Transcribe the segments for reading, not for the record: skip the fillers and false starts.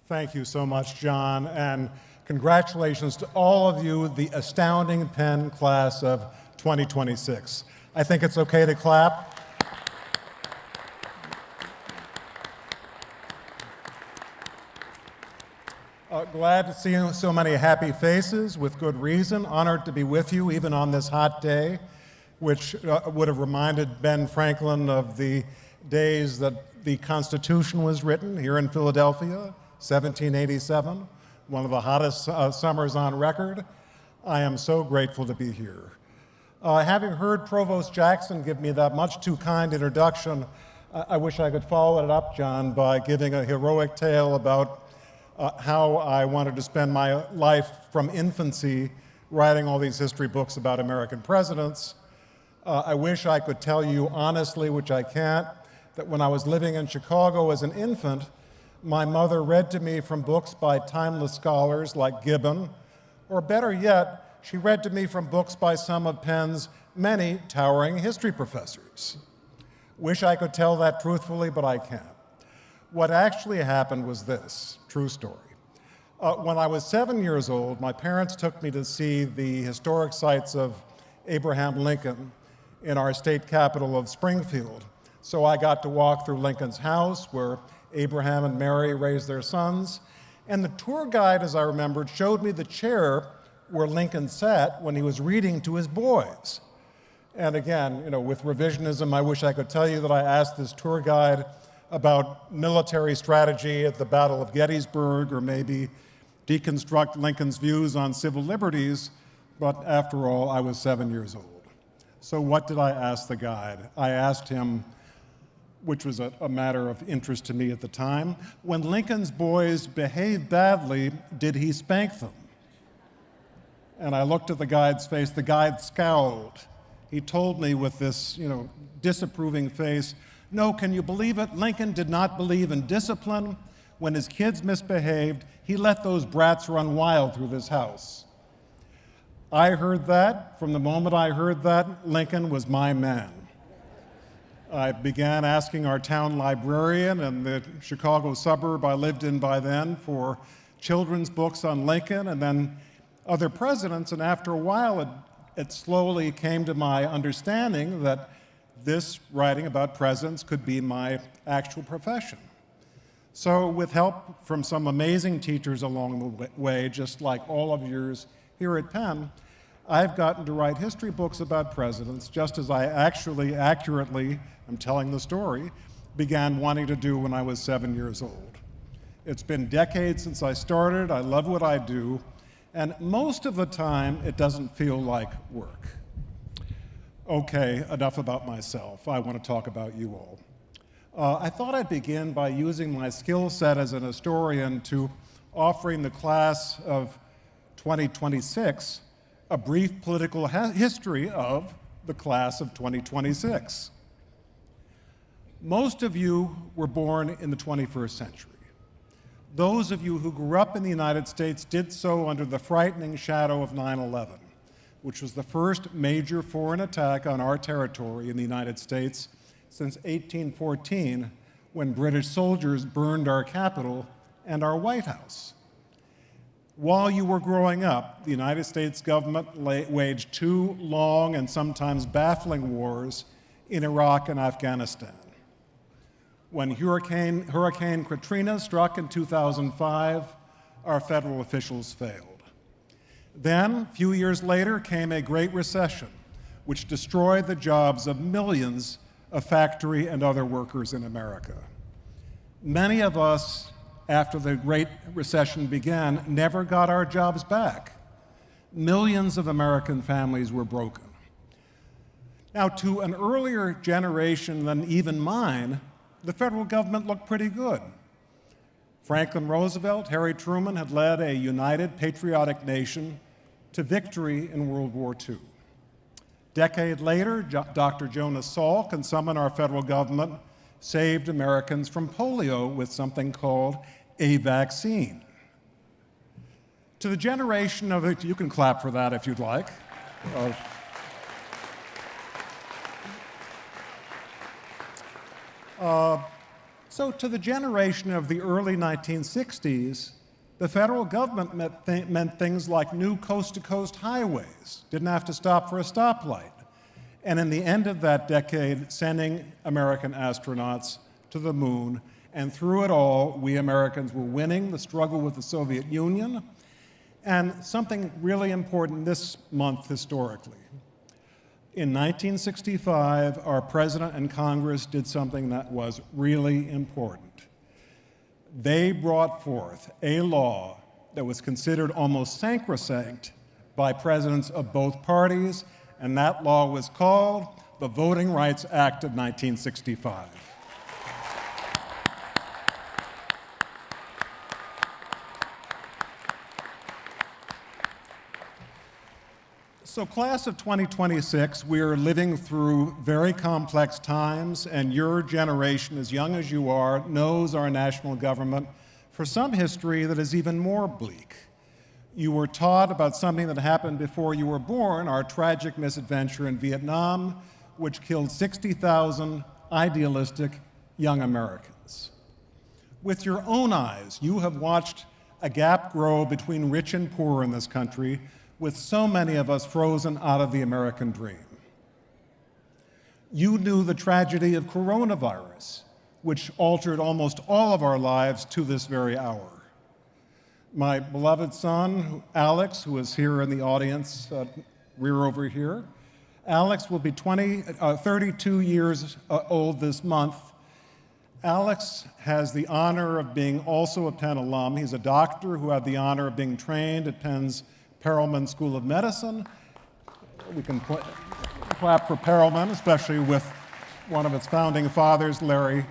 Thank you so much, John, and congratulations to all of you, the astounding Penn class of 2026. I think it's okay to clap. Glad to see so many happy faces with good reason. Honored to be with you even on this hot day, which would have reminded Ben Franklin of the days that the Constitution was written here in Philadelphia, 1787, one of the hottest summers on record. I am so grateful to be here. Having heard Provost Jackson give me that much too kind introduction, I wish I could follow it up, John, by giving a heroic tale about how I wanted to spend my life from infancy writing all these history books about American presidents. I wish I could tell you honestly, which I can't, that when I was living in Chicago as an infant, my mother read to me from books by timeless scholars like Gibbon, or better yet, she read to me from books by some of Penn's many towering history professors. Wish I could tell that truthfully, but I can't. What actually happened was this, true story. When I was 7 years old, my parents took me to see the historic sites of Abraham Lincoln in our state capital of Springfield. So I got to walk through Lincoln's house where Abraham and Mary raised their sons. And the tour guide, as I remembered, showed me the chair where Lincoln sat when he was reading to his boys. And again, with revisionism, I wish I could tell you that I asked this tour guide about military strategy at the Battle of Gettysburg, or maybe deconstruct Lincoln's views on civil liberties, but after all, I was 7 years old. So what did I ask the guide? I asked him, which was a matter of interest to me at the time, when Lincoln's boys behaved badly, did he spank them? And I looked at the guide's face. The guide scowled. He told me with this, disapproving face, "No, can you believe it? Lincoln did not believe in discipline. When his kids misbehaved, he let those brats run wild through this house." I heard that. From the moment I heard that, Lincoln was my man. I began asking our town librarian in the Chicago suburb I lived in by then for children's books on Lincoln and then other presidents, and after a while it slowly came to my understanding that this writing about presidents could be my actual profession. So with help from some amazing teachers along the way, just like all of yours here at Penn, I've gotten to write history books about presidents, just as I actually accurately, I'm telling the story, began wanting to do when I was 7 years old. It's been decades since I started. I love what I do, and most of the time it doesn't feel like work. Okay, enough about myself. I want to talk about you all. I thought I'd begin by using my skill set as an historian to offering the class of 2026 a brief political history of the class of 2026. Most of you were born in the 21st century. Those of you who grew up in the United States did so under the frightening shadow of 9/11, which was the first major foreign attack on our territory in the United States since 1814, when British soldiers burned our Capitol and our White House. While you were growing up, the United States government waged two long and sometimes baffling wars in Iraq and Afghanistan. When Hurricane Katrina struck in 2005, our federal officials failed. Then, a few years later, came a Great Recession, which destroyed the jobs of millions of factory and other workers in America. Many of us, after the Great Recession began, never got our jobs back. Millions of American families were broken. Now, to an earlier generation than even mine, the federal government looked pretty good. Franklin Roosevelt, Harry Truman had led a united, patriotic nation to victory in World War II. Decade later, Dr. Jonas Salk and some in our federal government saved Americans from polio with something called a vaccine. To the generation of it, you can clap for that if you'd like. So to the generation of the early 1960s, the federal government meant things like new coast-to-coast highways, didn't have to stop for a stoplight, and in the end of that decade, sending American astronauts to the moon. And through it all, we Americans were winning the struggle with the Soviet Union. And something really important this month historically. In 1965, our president and Congress did something that was really important. They brought forth a law that was considered almost sacrosanct by presidents of both parties, and that law was called the Voting Rights Act of 1965. So class of 2026, we are living through very complex times, and your generation, as young as you are, knows our national government for some history that is even more bleak. You were taught about something that happened before you were born, our tragic misadventure in Vietnam, which killed 60,000 idealistic young Americans. With your own eyes, you have watched a gap grow between rich and poor in this country, with so many of us frozen out of the American dream. You knew the tragedy of coronavirus, which altered almost all of our lives to this very hour. My beloved son, Alex, who is here in the audience, rear over here, Alex will be 32 years old this month. Alex has the honor of being also a Penn alum. He's a doctor who had the honor of being trained at Penn's Perelman School of Medicine. We can clap for Perelman, especially with one of its founding fathers, Larry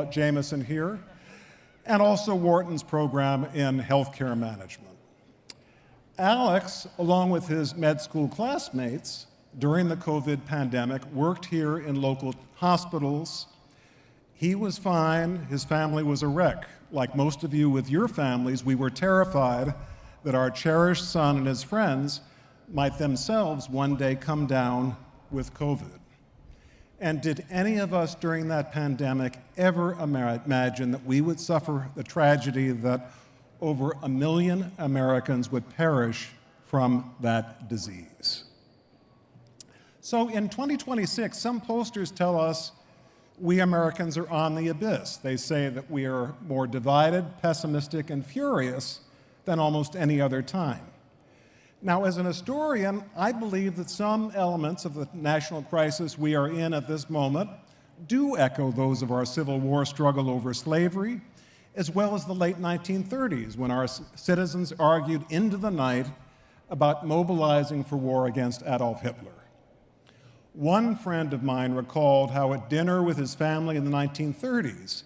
Jameson here, and also Wharton's program in healthcare management. Alex, along with his med school classmates, during the COVID pandemic, worked here in local hospitals. He was fine, his family was a wreck. Like most of you with your families, we were terrified that our cherished son and his friends might themselves one day come down with COVID. And did any of us during that pandemic ever imagine that we would suffer the tragedy that over 1 million Americans would perish from that disease? So in 2026, some pollsters tell us we Americans are on the abyss. They say that we are more divided, pessimistic, and furious than almost any other time. Now, as an historian, I believe that some elements of the national crisis we are in at this moment do echo those of our Civil War struggle over slavery, as well as the late 1930s, when our citizens argued into the night about mobilizing for war against Adolf Hitler. One friend of mine recalled how at dinner with his family in the 1930s,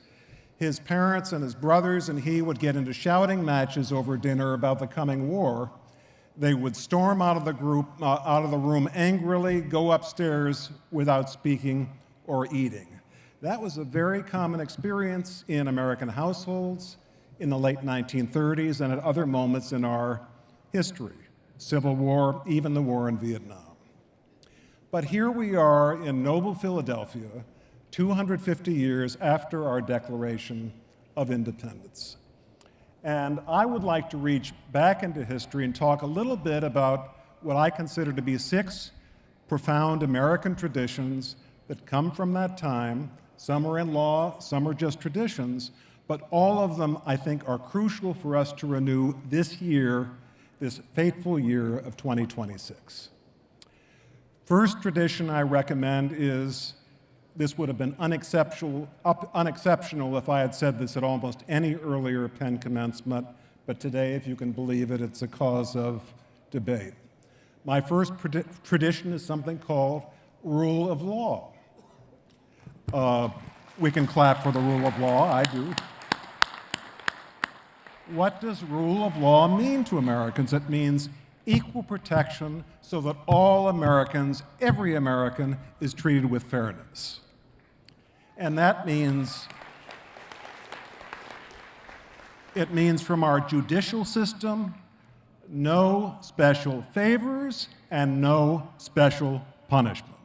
his parents and his brothers and he would get into shouting matches over dinner about the coming war. They would storm out of the room angrily, go upstairs without speaking or eating. That was a very common experience in American households in the late 1930s and at other moments in our history, Civil War, even the war in Vietnam. But here we are in noble Philadelphia, 250 years after our Declaration of Independence. And I would like to reach back into history and talk a little bit about what I consider to be 6 profound American traditions that come from that time. Some are in law, some are just traditions, but all of them, I think, are crucial for us to renew this year, this fateful year of 2026. First tradition I recommend is, this would have been unexceptional if I had said this at almost any earlier Penn commencement, but today, if you can believe it, it's a cause of debate. My first tradition is something called rule of law. We can clap for the rule of law, I do. What does rule of law mean to Americans? It means equal protection so that all Americans, every American, is treated with fairness. And that means, it means from our judicial system, no special favors and no special punishment.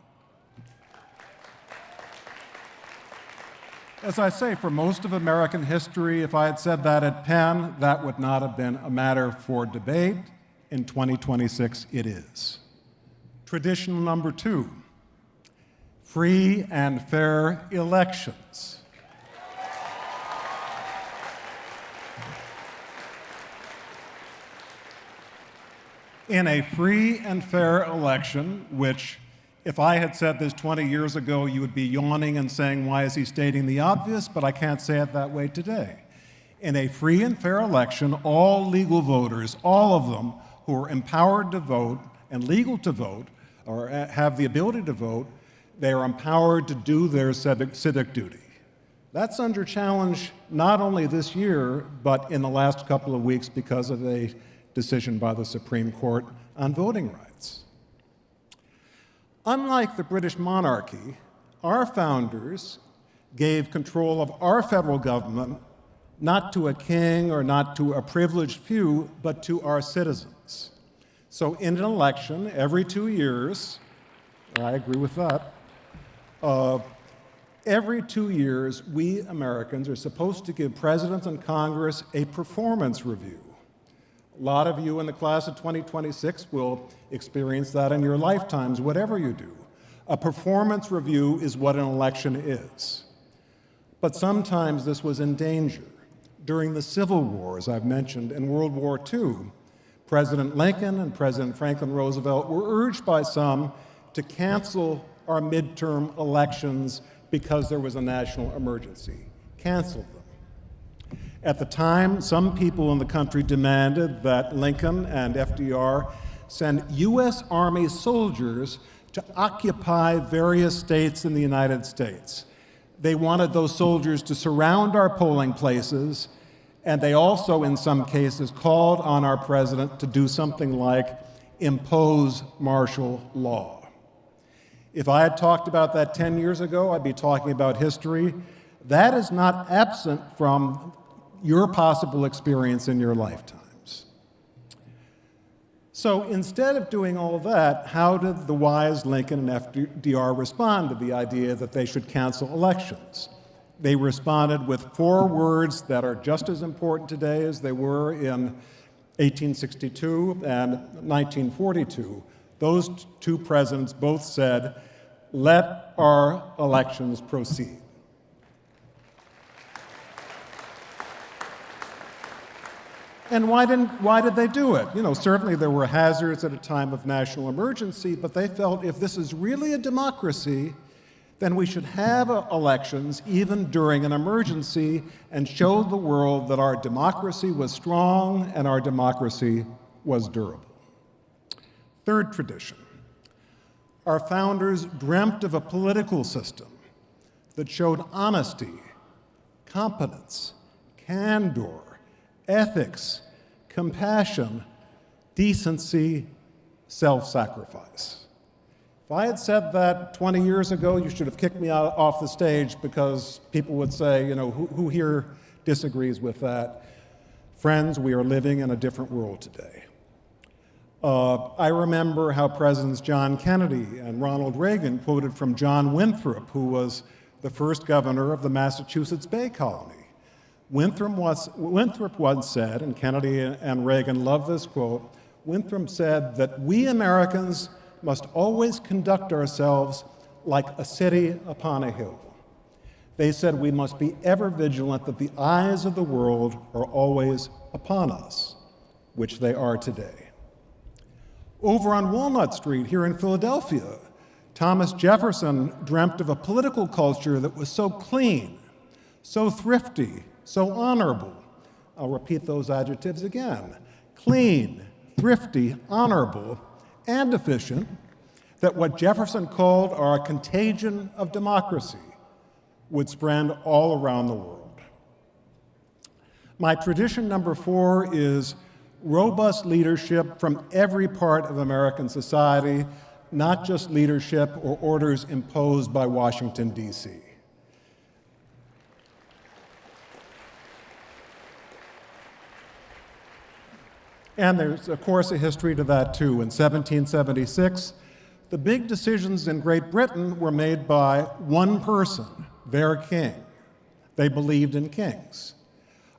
As I say, for most of American history, if I had said that at Penn, that would not have been a matter for debate. In 2026, it is. Tradition number 2, free and fair elections. In a free and fair election, which if I had said this 20 years ago, you would be yawning and saying, why is he stating the obvious? But I can't say it that way today. In a free and fair election, all legal voters, all of them who are empowered to vote and legal to vote, or have the ability to vote, they are empowered to do their civic duty. That's under challenge not only this year, but in the last couple of weeks because of a decision by the Supreme Court on voting rights. Unlike the British monarchy, our founders gave control of our federal government not to a king or not to a privileged few, but to our citizens. So in an election, every 2 years, I agree with that, every 2 years, we Americans are supposed to give presidents and Congress a performance review. A lot of you in the class of 2026 will experience that in your lifetimes, whatever you do. A performance review is what an election is. But sometimes this was in danger. During the Civil War, as I've mentioned, in World War II, President Lincoln and President Franklin Roosevelt were urged by some to cancel our midterm elections because there was a national emergency. Canceled them. At the time, some people in the country demanded that Lincoln and FDR send U.S. Army soldiers to occupy various states in the United States. They wanted those soldiers to surround our polling places, and they also, in some cases, called on our president to do something like impose martial law. If I had talked about that 10 years ago, I'd be talking about history. That is not absent from your possible experience in your lifetimes. So instead of doing all that, how did the wise Lincoln and FDR respond to the idea that they should cancel elections? They responded with 4 words that are just as important today as they were in 1862 and 1942. Those 2 presidents both said, "Let our elections proceed." And why did they do it? You know, certainly there were hazards at a time of national emergency, but they felt if this is really a democracy, then we should have elections even during an emergency and show the world that our democracy was strong and our democracy was durable. Third tradition. Our founders dreamt of a political system that showed honesty, competence, candor, ethics, compassion, decency, self-sacrifice. If I had said that 20 years ago, you should have kicked me off the stage because people would say, you know, who here disagrees with that? Friends, we are living in a different world today. I remember how Presidents John Kennedy and Ronald Reagan quoted from John Winthrop, who was the first governor of the Massachusetts Bay Colony. Winthrop once said, and Kennedy and Reagan loved this quote, Winthrop said that we Americans must always conduct ourselves like a city upon a hill. They said we must be ever vigilant that the eyes of the world are always upon us, which they are today. Over on Walnut Street here in Philadelphia, Thomas Jefferson dreamt of a political culture that was so clean, so thrifty, so honorable. I'll repeat those adjectives again. Clean, thrifty, honorable, and efficient, that what Jefferson called our contagion of democracy would spread all around the world. My tradition number 4 is robust leadership from every part of American society, not just leadership or orders imposed by Washington, D.C. And there's, of course, a history to that, too. In 1776, the big decisions in Great Britain were made by one person, their king. They believed in kings.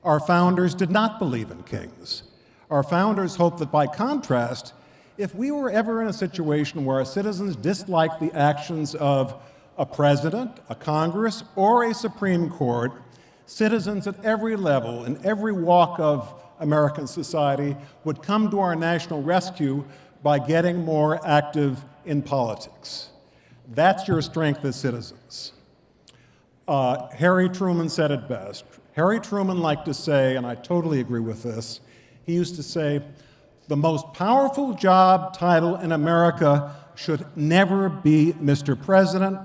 Our founders did not believe in kings. Our founders hoped that, by contrast, if we were ever in a situation where our citizens disliked the actions of a president, a Congress, or a Supreme Court, citizens at every level, in every walk of American society, would come to our national rescue by getting more active in politics. That's your strength as citizens. Harry Truman said it best. Harry Truman liked to say, and I totally agree with this, he used to say, the most powerful job title in America should never be Mr. President.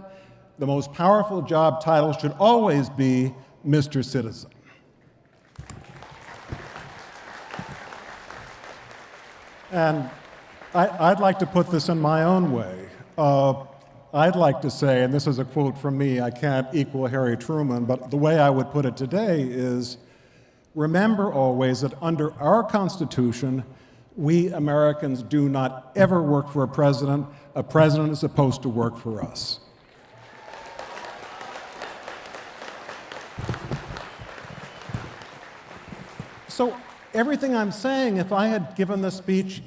The most powerful job title should always be Mr. Citizen. And I'd like to put this in my own way. I'd like to say, and this is a quote from me, I can't equal Harry Truman, but the way I would put it today is, remember always that under our Constitution, we Americans do not ever work for a president. A president is supposed to work for us. So everything I'm saying, if I had given this speech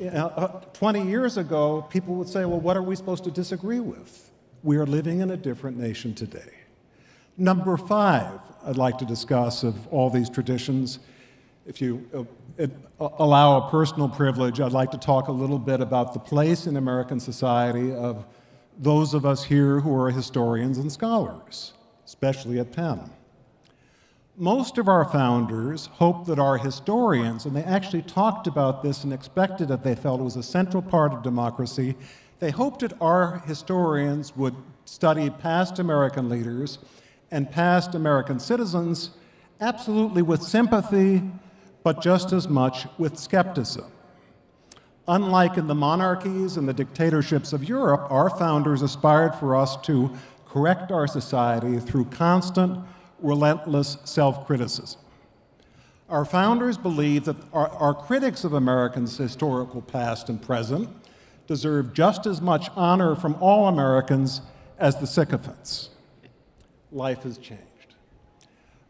20 years ago, people would say, well, what are we supposed to disagree with? We are living in a different nation today. Number 5, I'd like to discuss of all these traditions. If you allow a personal privilege, I'd like to talk a little bit about the place in American society of those of us here who are historians and scholars, especially at Penn. Most of our founders hoped that our historians, and they actually talked about this and expected that they felt it was a central part of democracy, they hoped that our historians would study past American leaders and past American citizens absolutely with sympathy, but just as much with skepticism. Unlike in the monarchies and the dictatorships of Europe, our founders aspired for us to correct our society through constant, relentless self-criticism. Our founders believed that our critics of Americans' historical past and present deserve just as much honor from all Americans as the sycophants. Life has changed.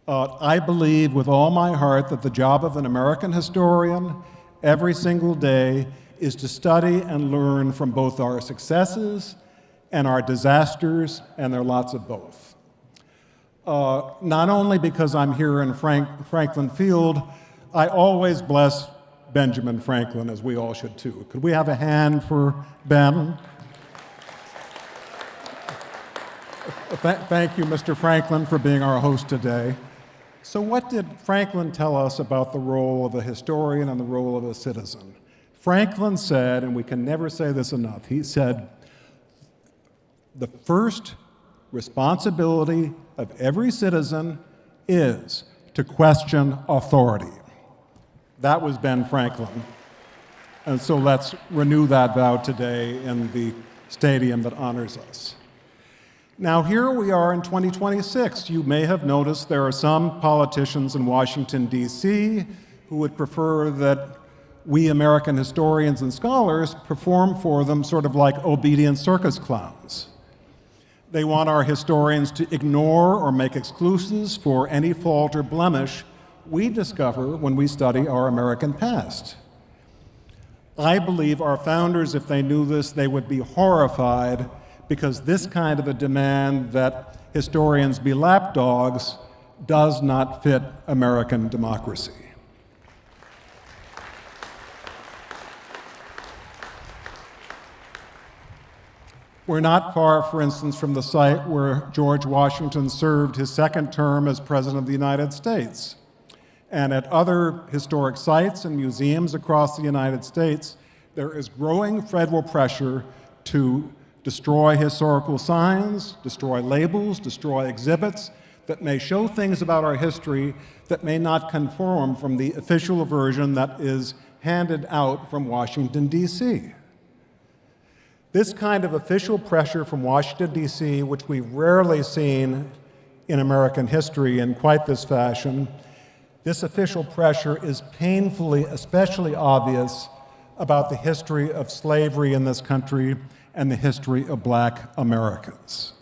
I believe with all my heart that the job of an American historian every single day is to study and learn from both our successes and our disasters, and there are lots of both. Not only because I'm here in Franklin Field, I always bless Benjamin Franklin, as we all should too. Could we have a hand for Ben? Thank you, Mr. Franklin, for being our host today. So what did Franklin tell us about the role of a historian and the role of a citizen? Franklin said, and we can never say this enough, he said, the first responsibility of every citizen is to question authority. That was Ben Franklin. And so let's renew that vow today in the stadium that honors us. Now, here we are in 2026. You may have noticed there are some politicians in Washington, D.C., who would prefer that we American historians and scholars perform for them sort of like obedient circus clowns. They want our historians to ignore or make excuses for any fault or blemish we discover when we study our American past. I believe our founders, if they knew this, they would be horrified, because this kind of a demand that historians be lapdogs does not fit American democracy. We're not far, for instance, from the site where George Washington served his second term as President of the United States. And at other historic sites and museums across the United States, there is growing federal pressure to destroy historical signs, destroy labels, destroy exhibits that may show things about our history that may not conform from the official version that is handed out from Washington, D.C. This kind of official pressure from Washington, D.C., which we've rarely seen in American history in quite this fashion, this official pressure is painfully, especially obvious about the history of slavery in this country and the history of Black Americans.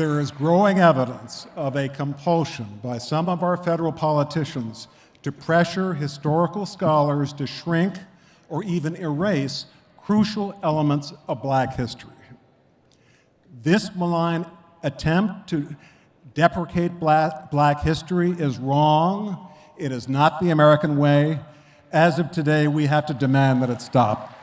there is growing evidence of a compulsion by some of our federal politicians to pressure historical scholars to shrink or even erase crucial elements of Black history. This malign attempt to deprecate Black history is wrong. It is not the American way. As of today, we have to demand that it stop.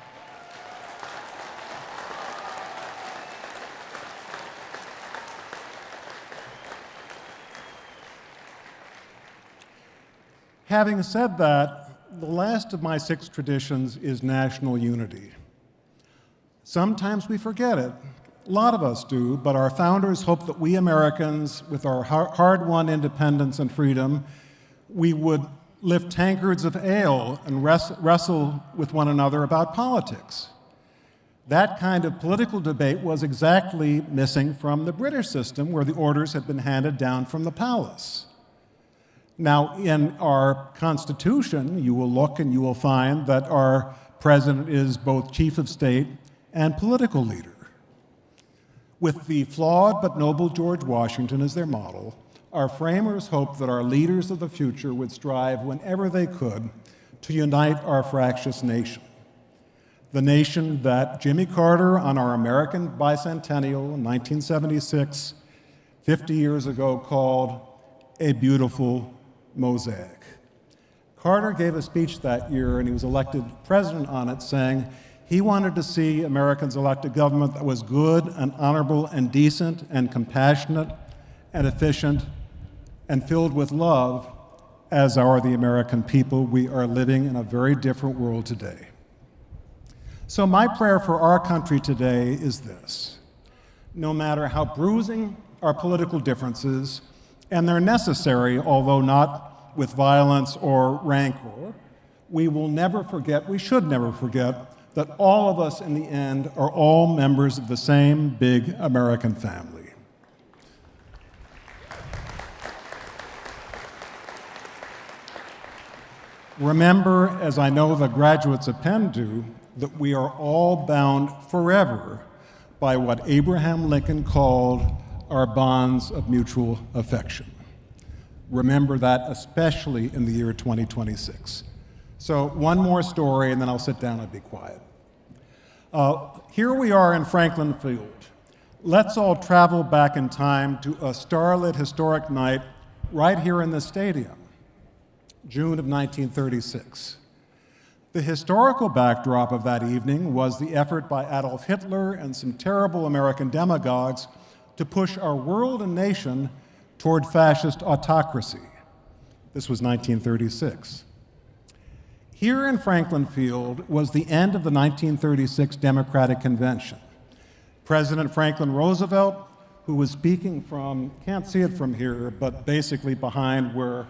Having said that, the last of my 6 traditions is national unity. Sometimes we forget it. A lot of us do, but our founders hoped that we Americans, with our hard-won independence and freedom, we would lift tankards of ale and wrestle with one another about politics. That kind of political debate was exactly missing from the British system, where the orders had been handed down from the palace. Now, in our Constitution, you will look and you will find that our president is both chief of state and political leader. With the flawed but noble George Washington as their model, our framers hoped that our leaders of the future would strive whenever they could to unite our fractious nation. The nation that Jimmy Carter, on our American bicentennial in 1976, 50 years ago, called a beautiful mosaic. Carter gave a speech that year, and he was elected president on it, saying he wanted to see Americans elect a government that was good and honorable and decent and compassionate and efficient and filled with love, as are the American people. We are living in a very different world today. So my prayer for our country today is this: no matter how bruising our political differences, and they're necessary, although not with violence or rancor, we will never forget, we should never forget, that all of us in the end are all members of the same big American family. Remember, as I know the graduates of Penn do, that we are all bound forever by what Abraham Lincoln called our bonds of mutual affection. Remember that, especially in the year 2026. So one more story, and then I'll sit down and be quiet. Here we are in Franklin Field. Let's all travel back in time to a starlit historic night right here in the stadium, June of 1936. The historical backdrop of that evening was the effort by Adolf Hitler and some terrible American demagogues to push our world and nation toward fascist autocracy. This was 1936. Here in Franklin Field was the end of the 1936 Democratic Convention. President Franklin Roosevelt, who was speaking from, can't see it from here, but basically behind where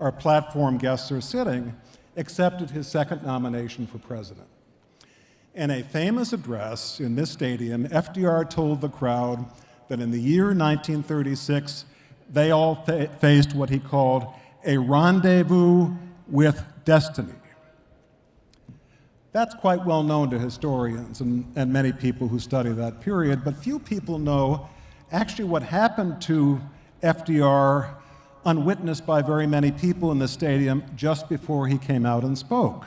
our platform guests are sitting, accepted his second nomination for president. In a famous address in this stadium, FDR told the crowd that in the year 1936, they all faced what he called a rendezvous with destiny. That's quite well known to historians and many people who study that period, but few people know actually what happened to FDR unwitnessed by very many people in the stadium just before he came out and spoke.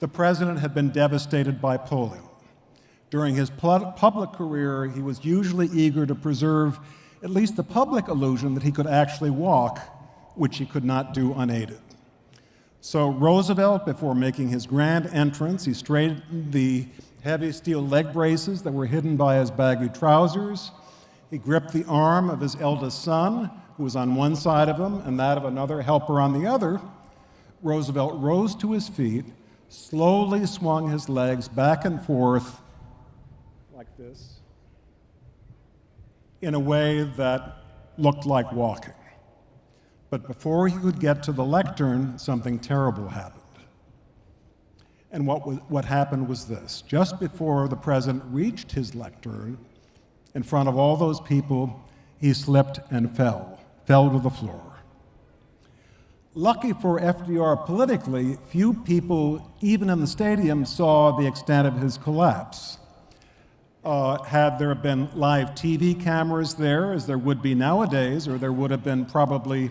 The president had been devastated by polio. During his public career, he was usually eager to preserve at least the public illusion that he could actually walk, which he could not do unaided. So Roosevelt, before making his grand entrance, he straightened the heavy steel leg braces that were hidden by his baggy trousers. He gripped the arm of his eldest son, who was on one side of him, and that of another helper on the other. Roosevelt rose to his feet, slowly swung his legs back and forth like this, in a way that looked like walking. But before he could get to the lectern, something terrible happened. And what happened was this. Just before the president reached his lectern, in front of all those people, he slipped and fell to the floor. Lucky for FDR politically, few people, even in the stadium, saw the extent of his collapse. Had there been live TV cameras there, as there would be nowadays, or there would have been probably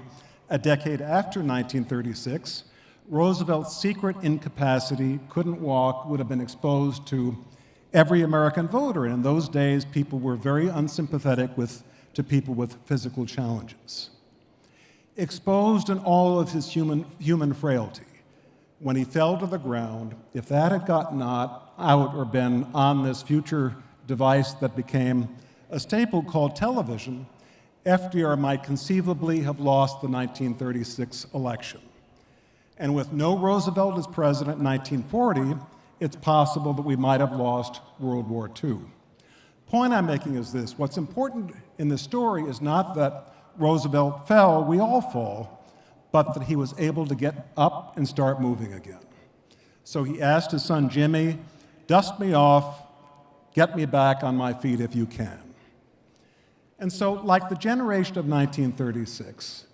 a decade after 1936, Roosevelt's secret incapacity, couldn't walk, would have been exposed to every American voter. And in those days, people were very unsympathetic to people with physical challenges. Exposed in all of his human frailty, when he fell to the ground, if that had gotten out or been on this future device that became a staple called television, FDR might conceivably have lost the 1936 election. And with no Roosevelt as president in 1940, it's possible that we might have lost World War II. Point I'm making is this: what's important in this story is not that Roosevelt fell, we all fall, but that he was able to get up and start moving again. So he asked his son Jimmy, dust me off, get me back on my feet if you can. And so, like the generation of 1936,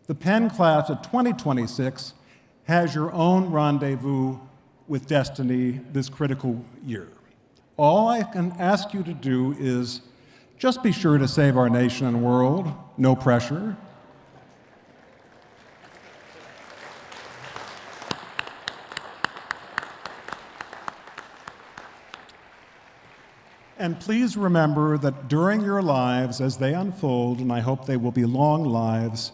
the Penn class of 2026 has your own rendezvous with destiny this critical year. All I can ask you to do is just be sure to save our nation and world, no pressure. And please remember that during your lives, as they unfold, and I hope they will be long lives,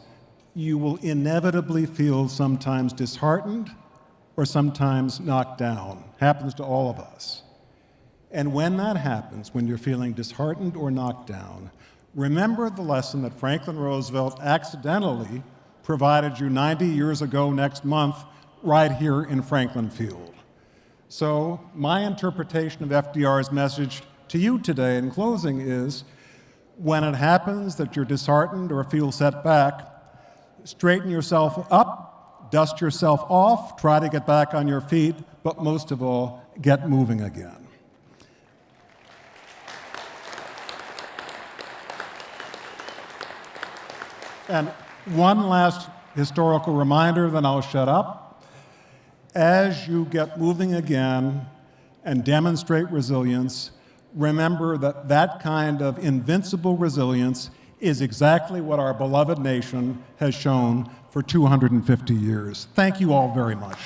you will inevitably feel sometimes disheartened or sometimes knocked down. Happens to all of us. And when that happens, when you're feeling disheartened or knocked down, remember the lesson that Franklin Roosevelt accidentally provided you 90 years ago next month right here in Franklin Field. So my interpretation of FDR's message to you today in closing is, when it happens that you're disheartened or feel set back, straighten yourself up, dust yourself off, try to get back on your feet, but most of all, get moving again. And one last historical reminder, then I'll shut up. As you get moving again and demonstrate resilience, remember that that kind of invincible resilience is exactly what our beloved nation has shown for 250 years. Thank you all very much.